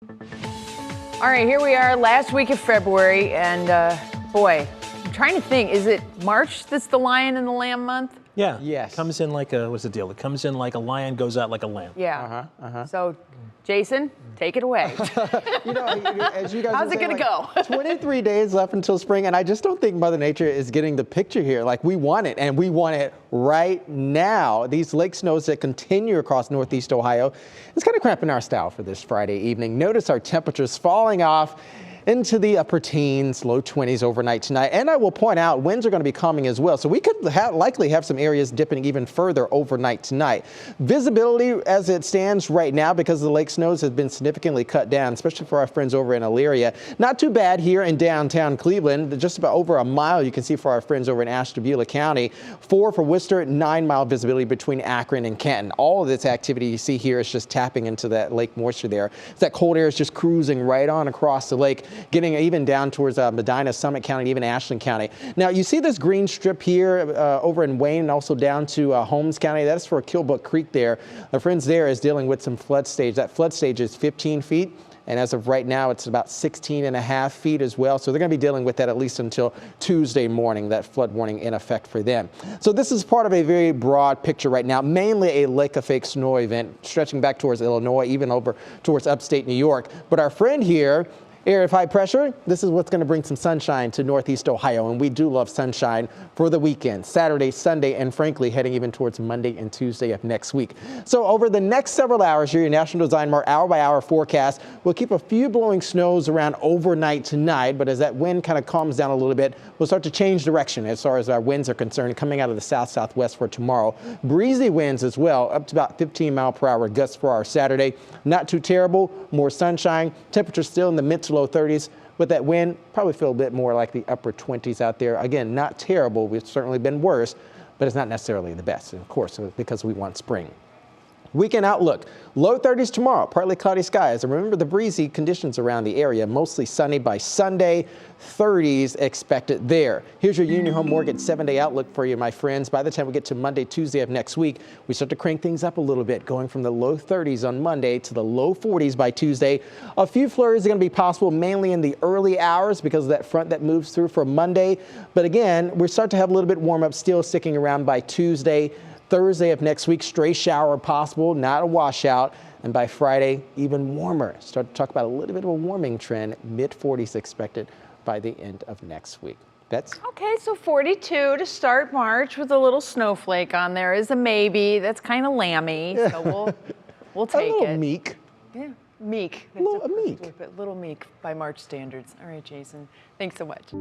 All right, here we are, last week of February, and boy, I'm trying to think, is it March that's the Lion and the Lamb month? Yeah. Yes. Comes in like a, what's the deal? It comes in like a lion, goes out like a lamb. Yeah. So, Jason, take it away. You know, as you guys How's it going to go? 23 days left until spring, and I just don't think Mother Nature is getting the picture here. Like, we want it, and we want it right now. These lake snows that continue across northeast Ohio, it's kind of cramping our style for this Friday evening. Notice our temperatures falling off into the upper teens, low 20s overnight tonight. And I will point out, winds are going to be calming as well. So we could likely have some areas dipping even further overnight tonight. Visibility as it stands right now, because the lake snows has been significantly cut down, especially for our friends over in Elyria. Not too bad here in downtown Cleveland. Just about over a mile you can see for our friends over in Ashtabula County. 4 for Worcester, 9-mile visibility between Akron and Canton. All of this activity you see here is just tapping into that lake moisture there. That cold air is just cruising right on across the lake, getting even down towards Medina, Summit County, and even Ashland County. Now, you see this green strip here over in Wayne and also down to Holmes County. That's for Killbuck Creek there. The friends there is dealing with some flood stage. That flood stage is 15 feet. And as of right now, it's about 16.5 feet as well. So they're going to be dealing with that at least until Tuesday morning, that flood warning in effect for them. So this is part of a very broad picture right now, mainly a lake effect snow event stretching back towards Illinois, even over towards upstate New York. But our friend here, area of high pressure, this is what's going to bring some sunshine to northeast Ohio, and we do love sunshine for the weekend, Saturday, Sunday, and frankly, heading even towards Monday and Tuesday of next week. So over the next several hours here, your National Design Mart hour-by-hour forecast, we'll keep a few blowing snows around overnight tonight, but as that wind kind of calms down a little bit, we'll start to change direction as far as our winds are concerned, coming out of the south-southwest for tomorrow. Breezy winds as well, up to about 15-mile-per-hour gusts for our Saturday. Not too terrible, more sunshine, temperatures still in the mid to low 30s. With that wind, probably feel a bit more like the upper 20s out there. Again, not terrible. We've certainly been worse, but it's not necessarily the best. And of course, because we want spring. Weekend outlook, low 30s tomorrow, partly cloudy skies. And remember the breezy conditions around the area, mostly sunny by Sunday, 30s expected there. Here's your Union Home Mortgage 7-day outlook for you, my friends. By the time we get to Monday, Tuesday of next week, we start to crank things up a little bit, going from the low 30s on Monday to the low 40s by Tuesday. A few flurries are going to be possible, mainly in the early hours because of that front that moves through for Monday. But again, we start to have a little bit warm up still sticking around by Tuesday. Thursday of next week, stray shower possible, not a washout. And by Friday, even warmer. Start to talk about a little bit of a warming trend, mid-40s expected by the end of next week. Bets? Okay, so 42 to start March with a little snowflake on there is a maybe. That's kind of lammy, so we'll take it. A little meek. Yeah, meek. A little meek by March standards. All right, Jason, thanks so much.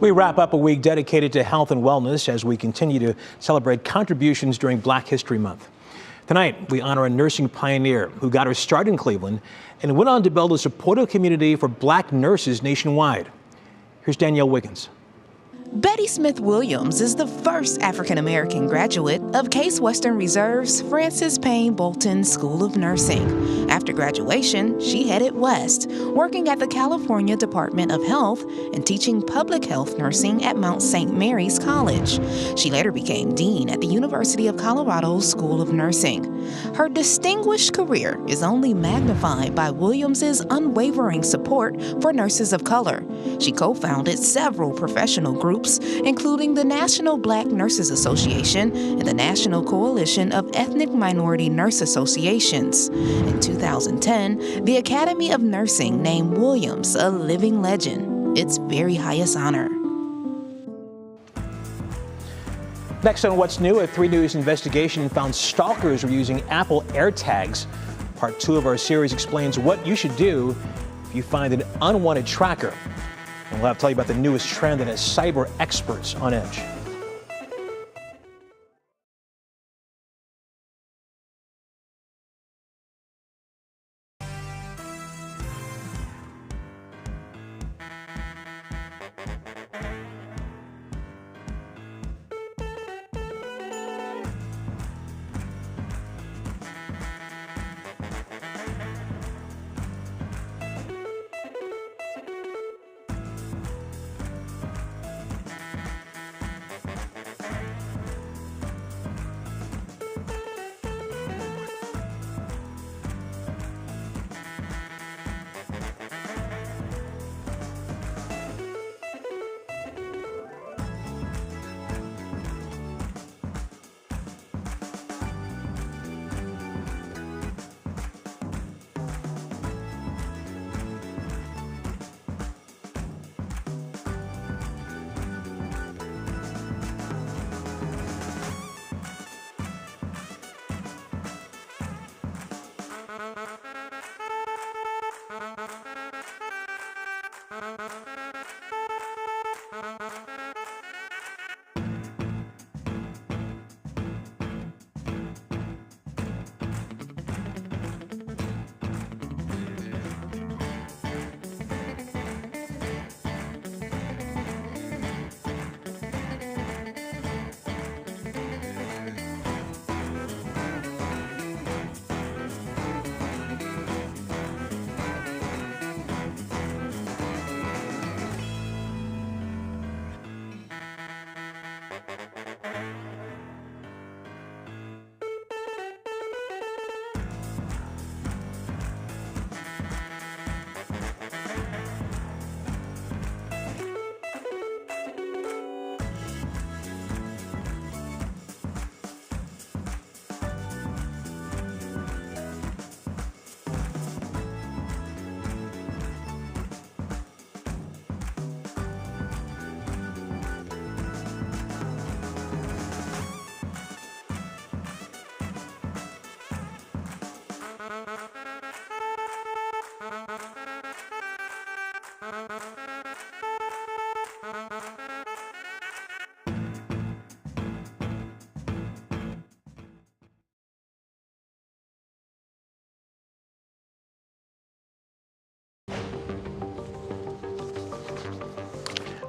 We wrap up a week dedicated to health and wellness as we continue to celebrate contributions during Black History Month. Tonight, we honor a nursing pioneer who got her start in Cleveland and went on to build a supportive community for Black nurses nationwide. Here's Danielle Wiggins. Betty Smith Williams is the first African-American graduate of Case Western Reserve's Francis Payne Bolton School of Nursing. After graduation, she headed west, working at the California Department of Health and teaching public health nursing at Mount St. Mary's College. She later became dean at the University of Colorado School of Nursing. Her distinguished career is only magnified by Williams's unwavering support for nurses of color. She co-founded several professional groups, including the National Black Nurses Association and the National Coalition of Ethnic Minority Nurse Associations. In 2010, the Academy of Nursing named Williams a living legend, its very highest honor. Next on What's New, a 3 News investigation found stalkers were using Apple AirTags. Part 2 of our series explains what you should do if you find an unwanted tracker. And we'll have to tell you about the newest trend that has cyber experts on edge.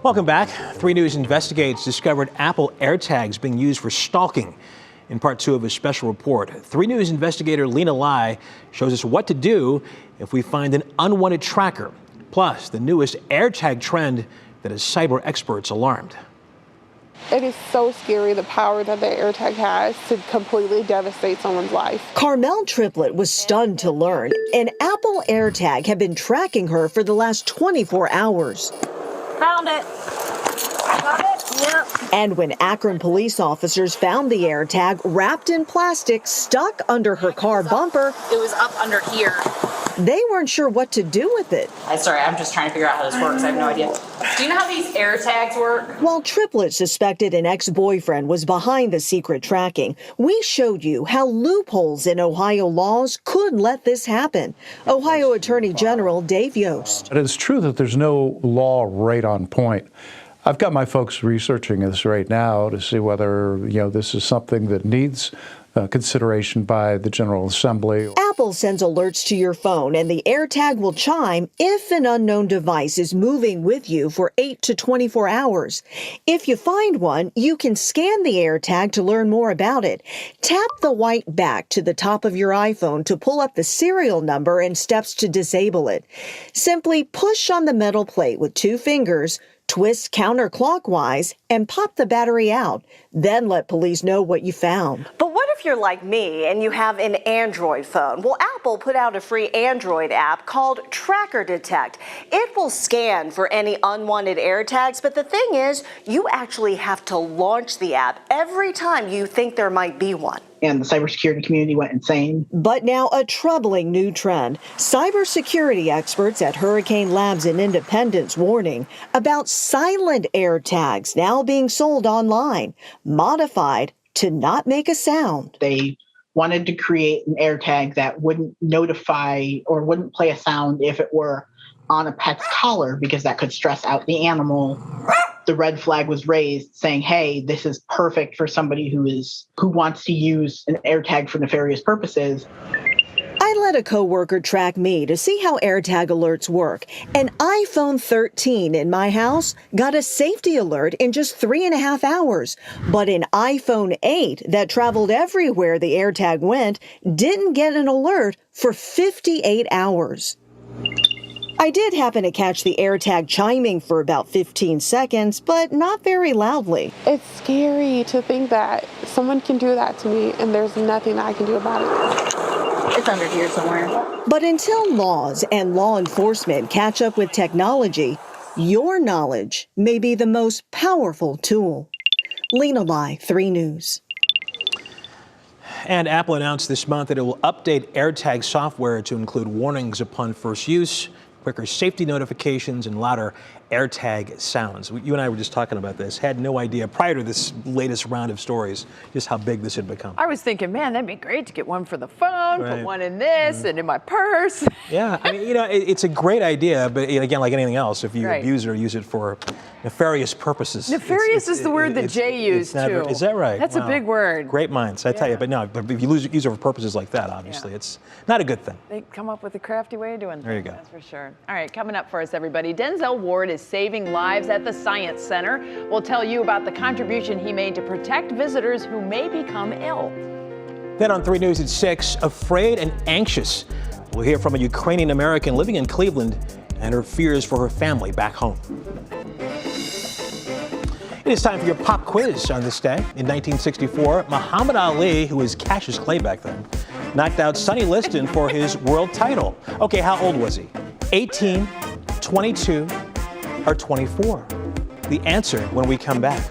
Welcome back. 3 News investigates discovered Apple AirTags being used for stalking. In part 2 of a special report, 3 News investigator Lena Lai shows us what to do if we find an unwanted tracker. Plus, the newest AirTag trend that has cyber experts alarmed. It is so scary, the power that the AirTag has to completely devastate someone's life. Carmel Triplett was stunned to learn an Apple AirTag had been tracking her for the last 24 hours. Found it. Got it? Yep. And when Akron police officers found the AirTag wrapped in plastic stuck under her car bumper, It was up under here. they weren't sure what to do with it. Sorry, I'm just trying to figure out how this works. I have no idea. Do you know how these AirTags work? While Triplett suspected an ex-boyfriend was behind the secret tracking, we showed you how loopholes in Ohio laws could let this happen. Ohio Attorney General Dave Yost. It is true that there's no law right on point. I've got my folks researching this right now to see whether, this is something that needs consideration by the General Assembly. Apple sends alerts to your phone, and the AirTag will chime if an unknown device is moving with you for 8 to 24 hours. If you find one, you can scan the AirTag to learn more about it. Tap the white back to the top of your iPhone to pull up the serial number and steps to disable it. Simply push on the metal plate with 2 fingers, twist counterclockwise, and pop the battery out. Then let police know what you found. But what if you're like me and you have an Android phone? Well, Apple put out a free Android app called Tracker Detect. It will scan for any unwanted AirTags, but the thing is, you actually have to launch the app every time you think there might be one. And the cybersecurity community went insane. But now a troubling new trend. Cybersecurity experts at Hurricane Labs in Independence warning about silent AirTags now being sold online, modified to not make a sound. They wanted to create an AirTag that wouldn't notify or wouldn't play a sound if it were on a pet's collar, because that could stress out the animal. The red flag was raised saying, hey, this is perfect for somebody who wants to use an AirTag for nefarious purposes. I let a coworker track me to see how AirTag alerts work. An iPhone 13 in my house got a safety alert in just 3.5 hours. But an iPhone 8 that traveled everywhere the AirTag went didn't get an alert for 58 hours. I did happen to catch the AirTag chiming for about 15 seconds, but not very loudly. It's scary to think that someone can do that to me and there's nothing I can do about it. It's under here somewhere. But until laws and law enforcement catch up with technology, your knowledge may be the most powerful tool. Lena Lai, 3 News. And Apple announced this month that it will update AirTag software to include warnings upon first use, quicker safety notifications, and louder AirTag sounds. You and I were just talking about this. Had no idea prior to this latest round of stories just how big this had become. I was thinking, man, that'd be great to get one for the phone, put one in this and in my purse. Yeah, I mean, it's a great idea, but again, like anything else, if you abuse it or use it for nefarious purposes. Nefarious is the word that Jay used, too. Is that right? That's a big word. Great minds, I tell you. But no, but if you use it for purposes like that, obviously, it's not a good thing. They come up with a crafty way of doing things. There you go. That's for sure. All right, coming up for us, everybody, Denzel Ward is saving lives at the Science Center. We'll tell you about the contribution he made to protect visitors who may become ill. Then on 3 News at 6, afraid and anxious. We'll hear from a Ukrainian American living in Cleveland and her fears for her family back home. It is time for your pop quiz on this day. In 1964, Muhammad Ali, who was Cassius Clay back then, knocked out Sonny Liston for his world title. Okay, how old was he? 18, 22, or 24? The answer when we come back.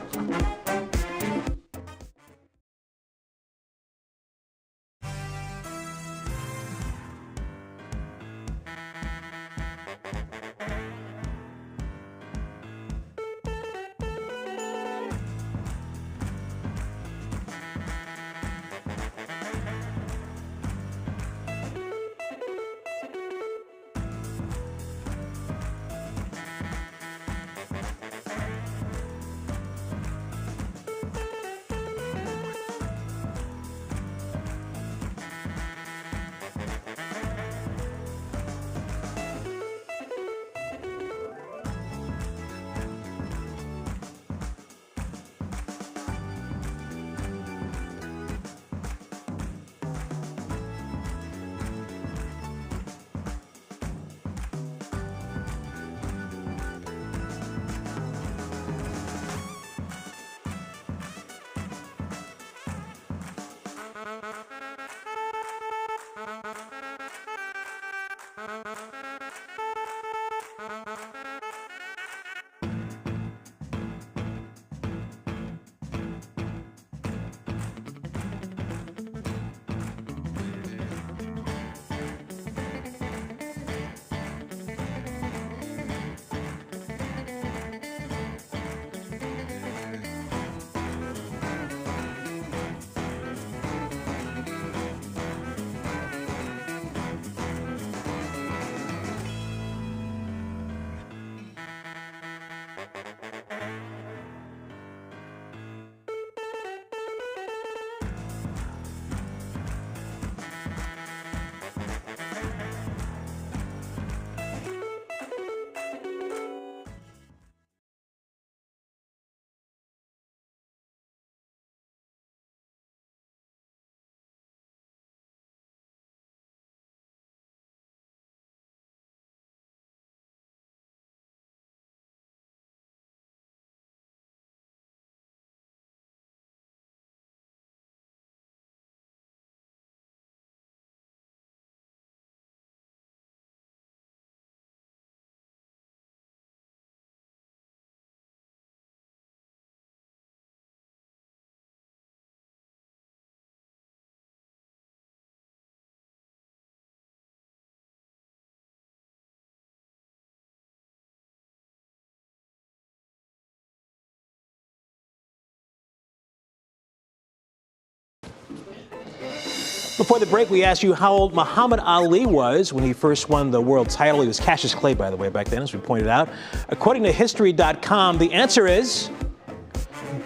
Before the break, we asked you how old Muhammad Ali was when he first won the world title. He was Cassius Clay, by the way, back then, as we pointed out. According to History.com, the answer is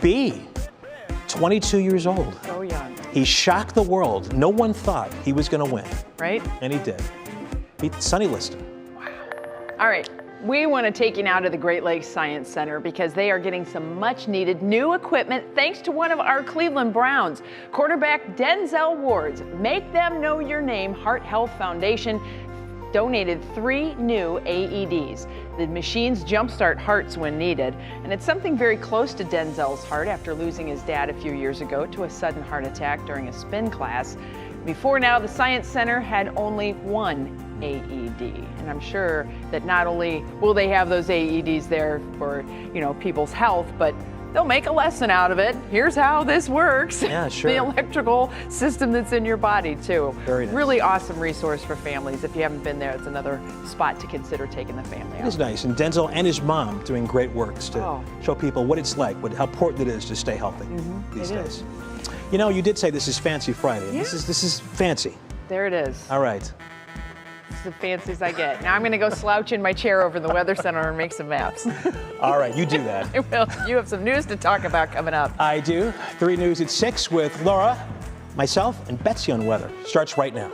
B, 22 years old. So young. He shocked the world. No one thought he was going to win. Right? And he did. Beat Sonny Liston. All right. We want to take you now to the Great Lakes Science Center because they are getting some much needed new equipment thanks to one of our Cleveland Browns. Quarterback Denzel Ward's Make Them Know Your Name Heart Health Foundation donated 3 new AEDs. The machines jumpstart hearts when needed, and it's something very close to Denzel's heart after losing his dad a few years ago to a sudden heart attack during a spin class. Before now, the Science Center had only 1 AED, and I'm sure that not only will they have those AEDs there for, people's health, but they'll make a lesson out of it. Here's how this works. Yeah, sure. The electrical system that's in your body, too. Very nice. Really awesome resource for families. If you haven't been there, it's another spot to consider taking the family out. It is nice, and Denzel and his mom doing great works to show people what it's like, how important it is to stay healthy these days. You did say this is Fancy Friday. Yeah. This is fancy. There it is. All right. It's as fancy as I get. Now I'm going to go slouch in my chair over in the Weather Center and make some maps. All right, you do that. Well, you have some news to talk about coming up. I do. 3 News at 6 with Laura, myself, and Betsy on weather. Starts right now.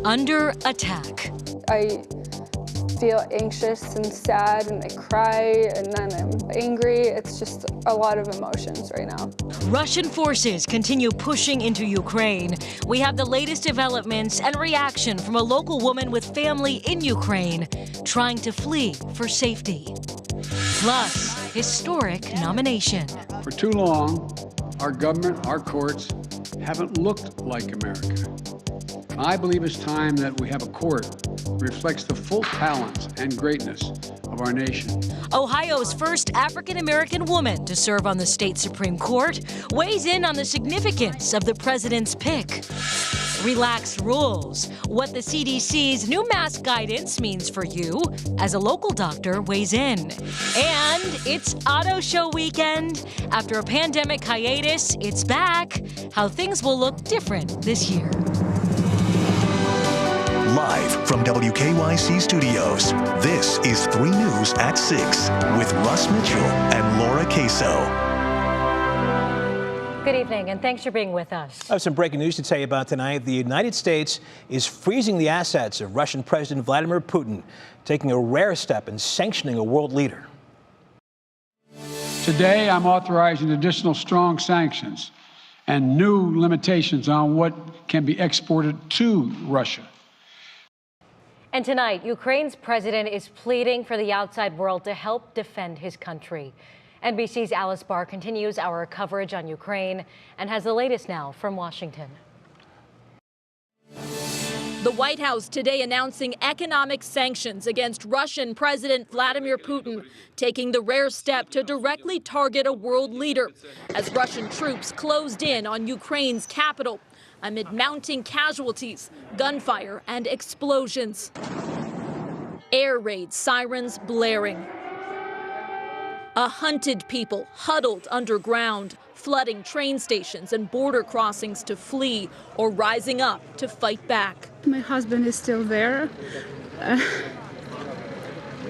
Under attack. I feel anxious and sad, and I cry, and then I'm angry. It's just a lot of emotions right now. Russian forces continue pushing into Ukraine. We have the latest developments and reaction from a local woman with family in Ukraine trying to flee for safety. Plus, historic nomination. For too long, our government, our courts haven't looked like America. I believe it's time that we have a court that reflects the full talents and greatness of our nation. Ohio's first African-American woman to serve on the state Supreme Court weighs in on the significance of the president's pick. Relaxed rules, what the CDC's new mask guidance means for you as a local doctor weighs in. And it's auto show weekend. After a pandemic hiatus, it's back. How things will look different this year. Live from WKYC Studios, this is 3 News at 6 with Russ Mitchell and Laura Queso. Good evening, and thanks for being with us. I have some breaking news to tell you about tonight. The United States is freezing the assets of Russian President Vladimir Putin, taking a rare step in sanctioning a world leader. Today, I'm authorizing additional strong sanctions and new limitations on what can be exported to Russia. And tonight, Ukraine's president is pleading for the outside world to help defend his country. NBC's Alice Barr continues our coverage on Ukraine and has the latest now from Washington. The White House today announcing economic sanctions against Russian President Vladimir Putin, taking the rare step to directly target a world leader as Russian troops closed in on Ukraine's capital amid mounting casualties, gunfire, and explosions. Air raid sirens blaring. A hunted people huddled underground, flooding train stations and border crossings to flee or rising up to fight back. My husband is still there.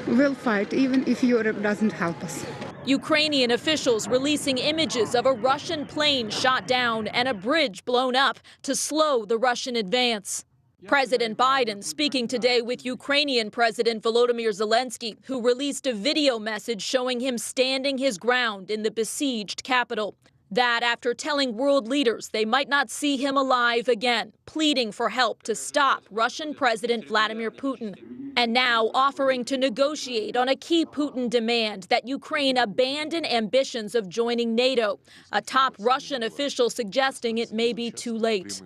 We'll fight, even if Europe doesn't help us. Ukrainian officials releasing images of a Russian plane shot down and a bridge blown up to slow the Russian advance. President Biden speaking today with Ukrainian President Volodymyr Zelensky, who released a video message showing him standing his ground in the besieged capital. That after telling world leaders they might not see him alive again, pleading for help to stop Russian President Vladimir Putin, and now offering to negotiate on a key Putin demand that Ukraine abandon ambitions of joining NATO, a top Russian official suggesting it may be too late.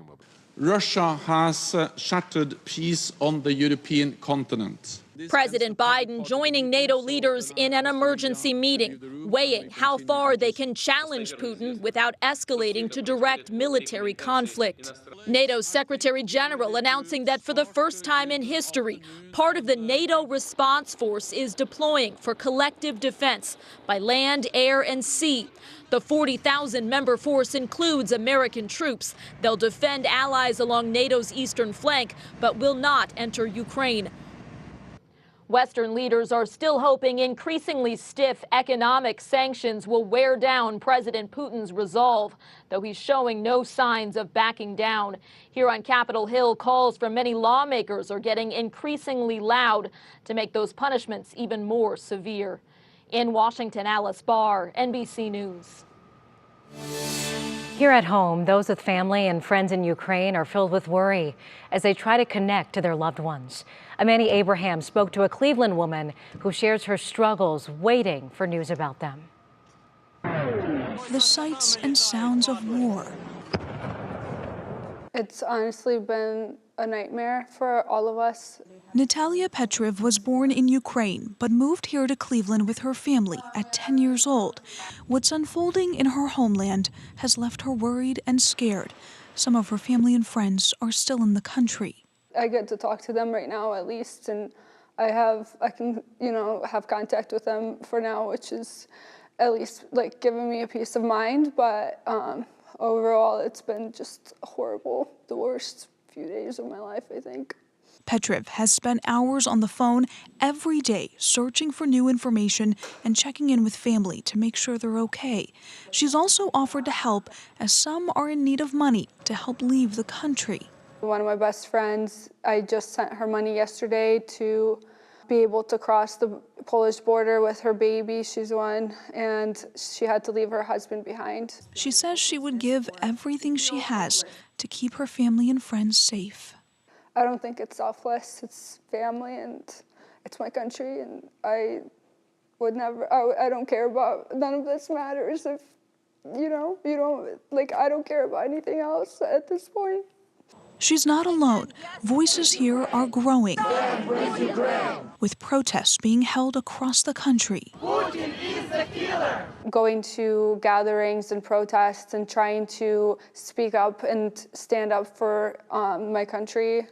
Russia has shattered peace on the European continent. President Biden joining NATO leaders in an emergency meeting, weighing how far they can challenge Putin without escalating to direct military conflict. NATO's Secretary General announcing that for the first time in history, part of the NATO response force is deploying for collective defense by land, air, and sea. The 40,000-member force includes American troops. They'll defend allies along NATO's eastern flank, but will not enter Ukraine. Western leaders are still hoping increasingly stiff economic sanctions will wear down President Putin's resolve, though he's showing no signs of backing down. Here on Capitol Hill, calls from many lawmakers are getting increasingly loud to make those punishments even more severe. In Washington, Alice Barr, NBC News. Here at home, those with family and friends in Ukraine are filled with worry as they try to connect to their loved ones. Amani Abraham spoke to a Cleveland woman who shares her struggles waiting for news about them. The sights and sounds of war. It's honestly been a nightmare for all of us. Natalia Petriv was born in Ukraine, but moved here to Cleveland with her family at 10 years old. What's unfolding in her homeland has left her worried and scared. Some of her family and friends are still in the country. I get to talk to them right now at least, and I can, have contact with them for now, which is at least like giving me a peace of mind. But overall, it's been just horrible, the worst few days of my life, I think. Petriv has spent hours on the phone every day searching for new information and checking in with family to make sure they're okay. She's also offered to help as some are in need of money to help leave the country. One of my best friends, I just sent her money yesterday to be able to cross the Polish border with her baby. She's one, and she had to leave her husband behind. She says she would give everything she has to keep her family and friends safe. I don't think it's selfless. It's family, and it's my country, and I would never, I don't care about, none of this matters if, you don't, I don't care about anything else at this point. She's not alone. Voices here are growing, with protests being held across the country. Putin is the killer. Going to gatherings and protests and trying to speak up and stand up for my country.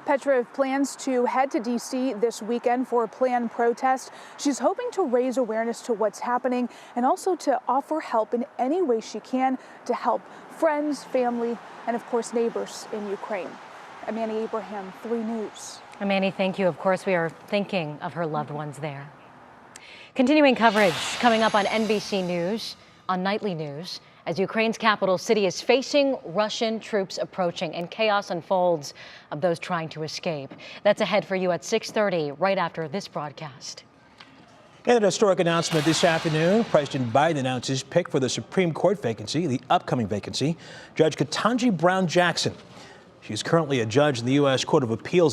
Petriv plans to head to D.C. this weekend for a planned protest. She's hoping to raise awareness to what's happening and also to offer help in any way she can to help friends, family, and of course neighbors in Ukraine. Amani Abraham, 3 News. Amani, thank you. Of course, we are thinking of her loved ones there. Continuing coverage coming up on NBC News, on Nightly News, as Ukraine's capital city is facing Russian troops approaching and chaos unfolds of those trying to escape. That's ahead for you at 6:30, right after this broadcast. And an historic announcement this afternoon. President Biden announced his pick for the Supreme Court vacancy, the upcoming vacancy, Judge Ketanji Brown Jackson. She's currently a judge in the U.S. Court of Appeals